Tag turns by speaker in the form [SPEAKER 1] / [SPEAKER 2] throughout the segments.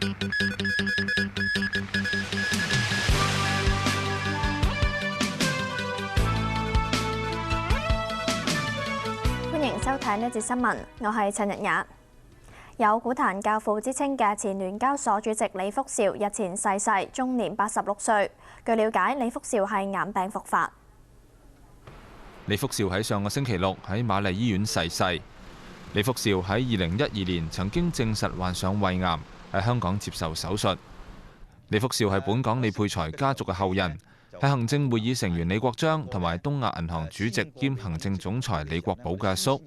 [SPEAKER 1] 歡迎收睇呢節新聞，我係陳日雅。有股壇教父之稱嘅前聯交所主席李福兆日前逝世，終年86歲。據了解，李福兆係癌病復發。
[SPEAKER 2] 李福兆喺上個星期六喺瑪麗醫院逝世。李福兆喺2012年曾經證實患上胃癌，喺香港接受手術。李福兆係本港李沛財家族嘅後人，係行政會議成員李國章同埋東亞銀行主席兼行政總裁李國寶嘅阿叔。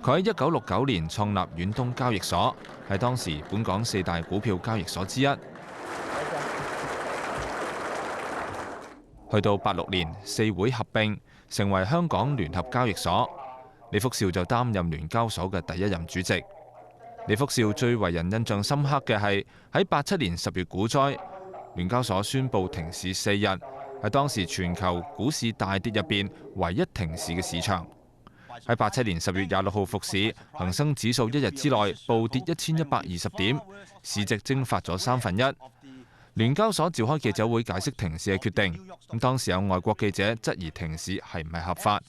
[SPEAKER 2] 佢喺1969年創立遠東交易所，係當時本港4大股票交易所之一。去到86年4會合併，成為香港聯合交易所，李福兆就擔任聯交所嘅第一任主席。李福兆最為人印象深刻嘅係喺87年10月股災，聯交所宣布停市4日，係當時全球股市大跌入邊唯一停市嘅市場。喺87年10月26號復市，恒生指數1日之內暴跌1120點，市值蒸發咗1/3。聯交所召開記者會解釋停市嘅決定。咁當時有外國記者質疑停市係唔係合法。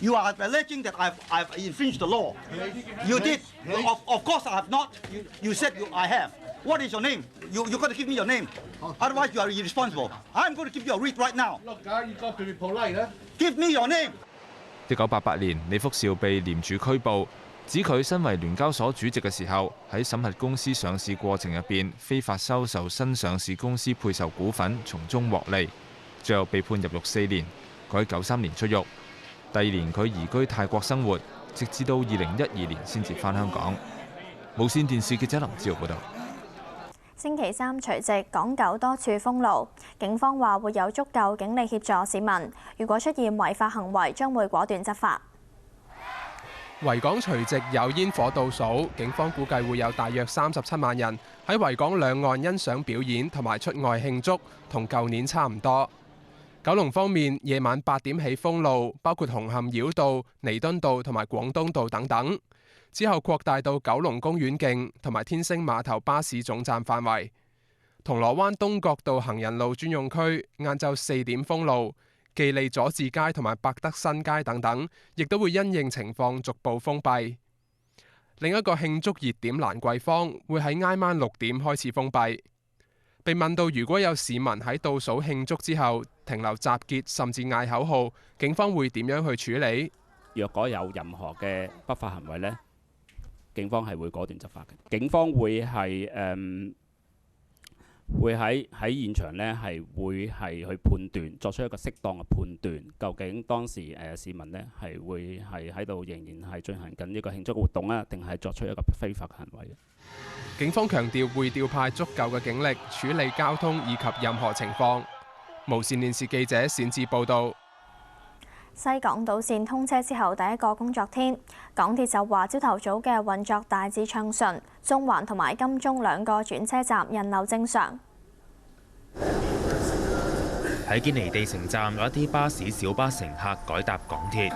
[SPEAKER 3] You are alleging that I've infringed the law. You did. Of course I have not. You said I have. What is your name? You've got to give me your name. Otherwise you are irresponsible. I'm going to give you a read right now.
[SPEAKER 4] Look, you've got to be polite,
[SPEAKER 3] Give me your name.
[SPEAKER 2] 1988年，李福兆被廉署拘捕，指佢身為聯交所主席嘅時候，喺審核公司上市過程入邊非法收受新上市公司配售股份，從中獲利，最後被判入獄4年。佢喺93年出獄。第2年佢移居泰國生活，直至到2012年先至返香港。無線電視記者林志豪報導。
[SPEAKER 1] 星期三除夕，港九多處封路，警方話會有足夠警力協助市民，如果出現違法行為，將會果斷執法。
[SPEAKER 5] 維港除夕有煙火倒數，警方估計會有大約37萬人喺維港兩岸欣賞表演同埋出外慶祝，同舊年差唔多。九龍方面，夜晚8點起封路，包括紅磡繞道、彌敦道同埋廣東道等等。之後擴大到九龍公園徑同埋天星碼頭巴士總站範圍。銅鑼灣東角道行人路專用區晏晝4點封路，記利佐治街同埋百德新街等等，亦都會因應情況逐步封閉。另一個慶祝熱點蘭桂坊會喺挨晚6點開始封閉。被問到如果有市民喺倒數慶祝之後停留集結，甚至嗌口號，警方會點樣去處理？
[SPEAKER 6] 若果有任何嘅不法行為呢，警方係會果斷執法嘅。警方會係會喺現場呢會去判斷，作出一個適當嘅判斷，究竟當時市民呢會喺度仍然係進行緊呢個慶祝活動啊，定係作出一個非法嘅行為嘅？
[SPEAKER 5] 警方強調會調派足夠嘅警力處理交通以及任何情況。無線電視記者冼志報導。
[SPEAKER 1] 西港島線通車之後第一個工作天，港鐵就話朝頭早嘅運作大致暢順，中環同埋金鐘兩個轉車站人流正常。
[SPEAKER 7] 喺堅尼地城站有一啲巴士、小巴乘客改搭港鐵。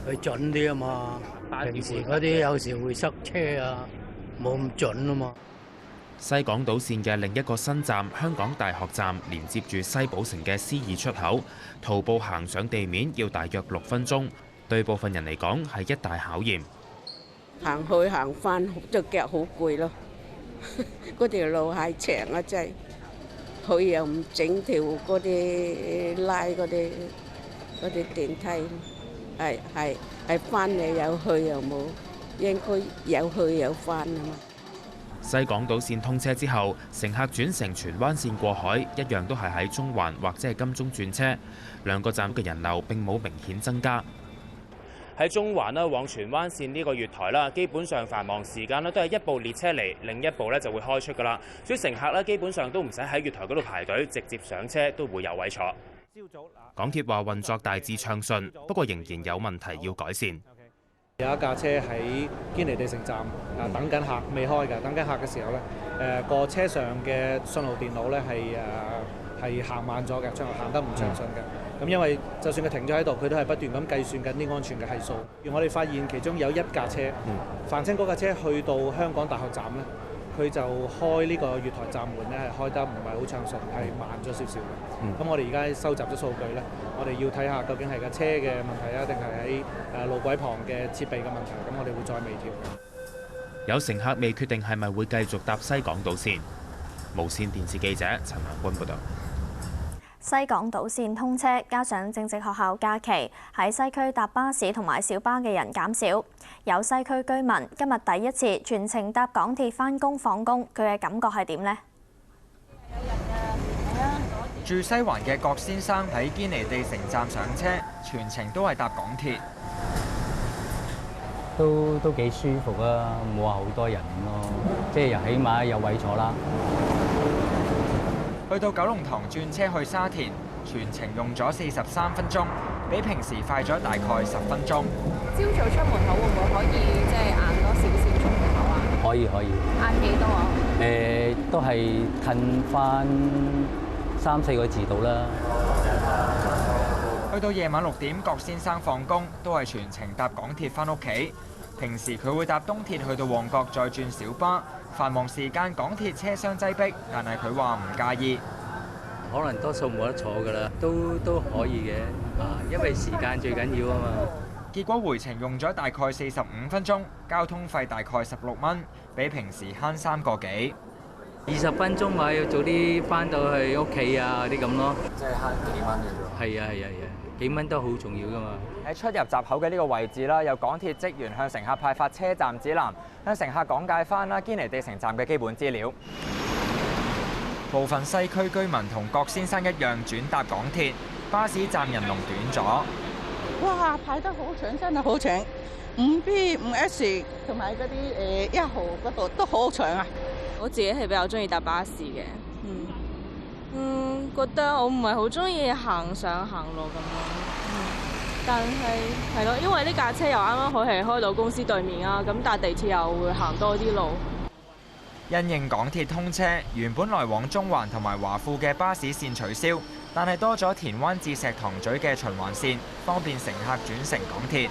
[SPEAKER 8] 佢準啲啊嘛，平時嗰啲有時會塞車啊，冇咁準啊嘛。
[SPEAKER 7] 西港島線嘅另一個新站香港大學站，連接住西寶城嘅 C2出口，徒步行上地面要大約6分鐘，對部分人嚟講係一大考驗。
[SPEAKER 9] 行去行翻隻腳好攰咯，嗰條路係長啊，真係佢又唔整條嗰啲拉嗰啲電梯，係翻嚟有去又冇，應該有去有翻啊嘛。
[SPEAKER 7] 西港島線通車之後，乘客轉乘荃灣線過海，一樣都係喺中環或者係金鐘轉車，兩個站嘅人流並冇明顯增加。
[SPEAKER 10] 喺中環啦，往荃灣線呢個月台啦，基本上繁忙時間咧都係一部列車嚟，另一部咧就會開出㗎啦。所以乘客咧基本上都唔使喺月台嗰度排隊，直接上車都會有位坐。
[SPEAKER 7] 港鐵話運作大致暢順，不過仍然有問題要改善。
[SPEAKER 11] 有一架車喺堅尼地城站等緊客，未開㗎。等緊客嘅時候咧，個車上嘅信號電腦咧係係行慢咗嘅，行得唔暢順嘅。咁因為就算佢停咗喺度，佢都係不斷咁計算緊啲安全嘅係數。而我哋發現其中有一架車，泛青嗰架車去到香港大學站咧，佢就開呢個月台站門咧係開得唔係好暢順，係慢咗少少嘅。咁我哋而家收集咗數據咧，我哋要睇下究竟係架車嘅問題啊，定係喺路軌旁嘅設備嘅問題。咁我哋會再微調。
[SPEAKER 7] 有乘客未決定係咪會繼續搭西港島線。無線電視記者陳良君報導。
[SPEAKER 1] 西港島線通車，加上正值學校假期，喺西區搭巴士同埋小巴嘅人減少。有西區居民今日第一次全程搭港鐵返工放工，佢嘅感覺係點呢？
[SPEAKER 12] 住西環嘅郭先生喺堅尼地城站上車，全程都係搭港鐵。
[SPEAKER 13] 都幾舒服啊，冇話好多人咯，即係又起碼有位坐啦。
[SPEAKER 12] 去到九龍塘轉車去沙田，全程用咗43分鐘，比平時快咗大概10分鐘。
[SPEAKER 14] 朝早出門口會唔會可以即係晏多少少出門口啊？
[SPEAKER 13] 可以。
[SPEAKER 14] 晏幾多啊？
[SPEAKER 13] 都係褪翻3-4個字到啦。
[SPEAKER 12] 去到夜晚6點，郭先生放工都係全程搭港鐵返屋企。平時佢會搭東鐵去到旺角，再轉小巴。繁忙時間港鐵車廂擠迫，但係佢話唔介意。
[SPEAKER 13] 可能多數冇得坐㗎啦，都可以嘅，因為時間最緊要啊嘛。
[SPEAKER 12] 結果回程用咗大概45分鐘，交通費大概16蚊，比平時慳3個幾。
[SPEAKER 13] 20分鐘咪要早啲翻到去屋企啊啲咁咯。
[SPEAKER 12] 即係慳幾蚊嘅啫。
[SPEAKER 13] 係啊，幾蚊都好重要㗎嘛。
[SPEAKER 12] 喺出入閘口嘅呢個位置啦，有港鐵職員向乘客派發車站指南，向乘客講解翻啦堅尼地城站嘅基本資料。部分西區居民同郭先生一樣轉搭港鐵，巴士站人龍短咗。
[SPEAKER 15] 哇，排得好長，真係好長。5B、5S 同埋嗰啲1號嗰度都好長啊！
[SPEAKER 16] 我自己係比較中意搭巴士嘅，覺得我唔係好中意行上行路咁樣，但係咯，因為呢架車又啱啱好係開到公司對面啊，咁搭地鐵又會行多啲路。
[SPEAKER 12] 因應港鐵通車，原本來往中環同埋華富嘅巴士線取消，但係多咗田灣至石塘咀嘅循環線，方便乘客轉乘港鐵。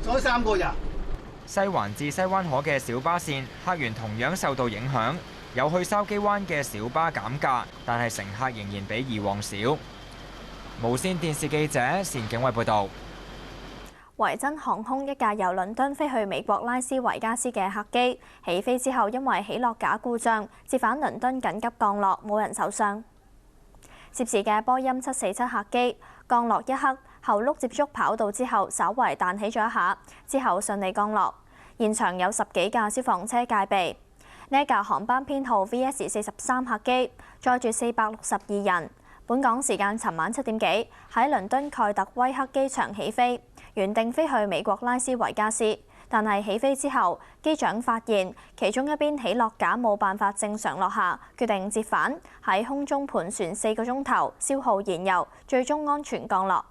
[SPEAKER 3] 坐3個人。
[SPEAKER 12] 西環至西灣河嘅小巴線客源同樣受到影響，有去筲箕灣嘅小巴減價，但係乘客仍然比以往少。無線電視記者單景偉報導。
[SPEAKER 1] 維珍航空一架由倫敦飛去美國拉斯維加斯嘅客機起飛之後，因為起落架故障，折返倫敦緊急降落，冇人受傷。涉事嘅波音747客機降落一刻，後轆接觸跑道之後，稍為彈起咗一下，之後順利降落。現場有10幾架消防車戒備。呢一架航班編號 VS43 客機載住462人。本港時間尋晚7點幾喺倫敦蓋特威克機場起飛，原定飛去美國拉斯維加斯，但係起飛之後，機長發現其中一邊起落架冇辦法正常落下，決定折返，喺空中盤旋4個鐘頭，消耗燃油，最終安全降落。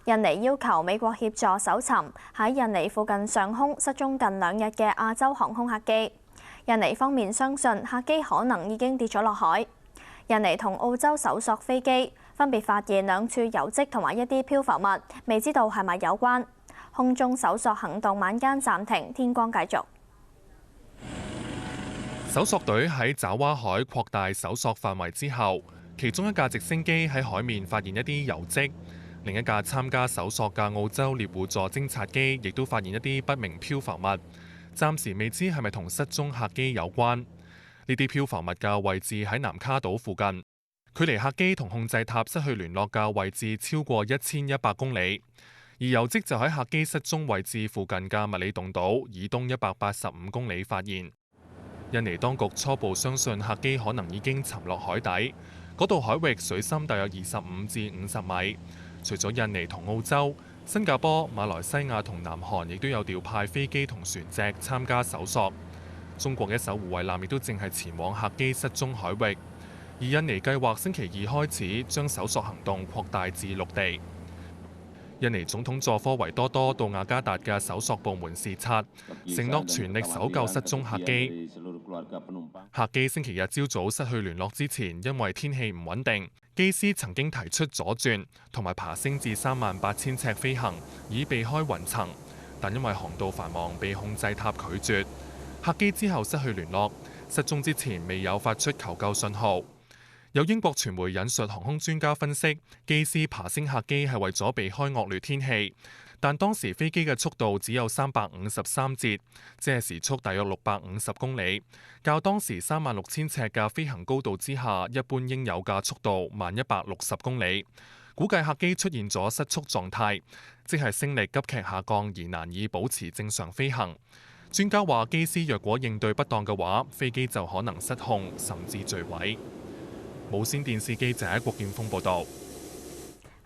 [SPEAKER 1] 印尼要求美國協助搜尋喺印尼附近上空失蹤近2日嘅亞洲航空客機。印尼方面相信客機可能已經跌咗落海。印尼同澳洲搜索飛機分別發現2處油漬同埋一啲漂浮物，未知道係咪有關。空中搜索行動晚間暫停，天光繼續。
[SPEAKER 17] 搜索隊喺爪哇海擴大搜索範圍之後，其中一架直升機喺海面發現一啲油漬，另一架參加搜索嘅澳洲獵戶座偵察機亦都發現一啲不明漂浮物，暫時未知係咪同失蹤客機有關。呢啲漂浮物嘅位置喺南卡島附近，距離客機同控制塔失去聯絡嘅位置超過1100公里，而油漬就喺客機失蹤位置附近嘅麥理洞島以東185公里發現。印尼當局初步相信客機可能已經沉落海底，嗰度海域水深大約25至50米。除咗印尼同澳洲，新加坡、馬來西亞同南韓亦都有調派飛機同船隻參加搜索。中國一艘護衛艦亦都正係前往客機失蹤海域，而印尼計劃星期2開始將搜索行動擴大至陸地。印尼總統佐科維多多到雅加達嘅搜索部門視察，承諾全力搜救失蹤客機。客機星期日朝早失去聯絡之前，因為天氣唔穩定，機師曾經提出左轉同埋爬升至38,000尺飛行，以避開雲層，但因為航道繁忙，被控制塔拒絕。客機之後失去聯絡，失蹤之前未有發出求救信號。有英國傳媒引述航空專家分析，機師爬升客機係為咗避開惡劣天氣，但當時飛機嘅速度只有353節，即係時速大約650公里，較當時36,000尺嘅飛行高度之下，一般應有嘅速度慢160公里。估計客機出現咗失速狀態，即係升力急劇下降而難以保持正常飛行。專家話，機師若果應對不當嘅話，飛機就可能失控，甚至墜毀。無線電視記者郭建峰報導。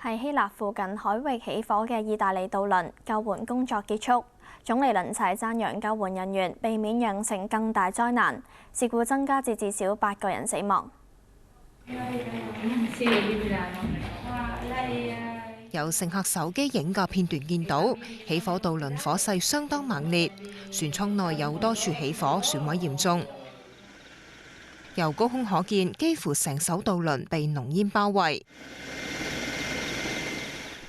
[SPEAKER 1] 喺希臘附近海域起火嘅意大利渡輪救援工作結束，總理倫齊讚揚救援人員避免釀成更大災難，事故增加至少8個人死亡。
[SPEAKER 18] 有乘客手機影嘅片段見到，起火渡輪火勢相當猛烈，船艙內有多處起火，損毀嚴重。由高空可見，幾乎成艘渡輪被濃煙包圍。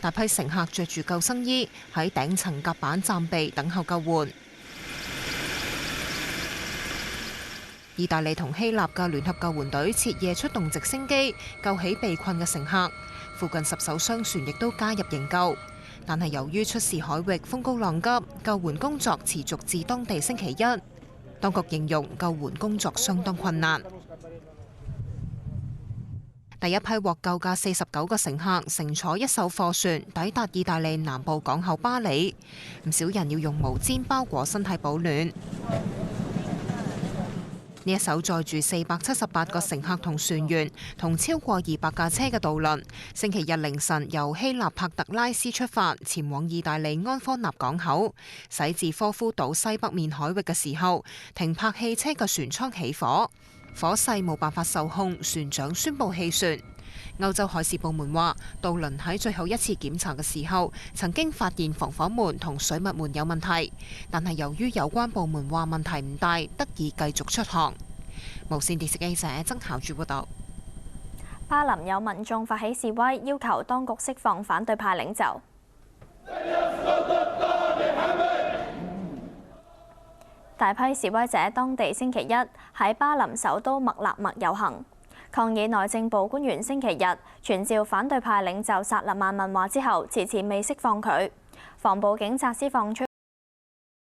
[SPEAKER 18] 大批乘客着住救生衣喺頂層甲板暫避，等候救援。意大利同希臘嘅聯合救援隊徹夜出動直升機救起被困嘅乘客，附近10艘商船亦都加入營救。但係由於出事海域風高浪急，救援工作持續至當地星期一。當局形容救援工作相當困難。第一批獲救嘅49個乘客乘坐一艘貨船抵達意大利南部港口巴里，唔少人要用毛氈包裹身體保暖。呢一艘載住478個乘客同船員同超過200架車嘅渡輪，星期日凌晨由希臘帕特拉斯出發，前往意大利安科納港口，駛至科夫島西北面海域嘅時候，停泊汽車嘅船艙起火，火勢冇辦法受控，船長宣布棄船。歐洲海事部門話，渡輪喺最後一次檢查嘅時候，曾經發現防火門同水密門有問題，但係由於有關部門話問題唔大，得以繼續出航。無線電視記者曾巧珠報道。
[SPEAKER 1] 巴林有民眾發起示威，要求當局釋放反對派領袖。大批示威者當地星期一喺巴林首都麥納麥遊行，抗議內政部官員星期日傳召反對派領袖薩勒曼問話之後，遲遲未釋放佢。防暴警察施放催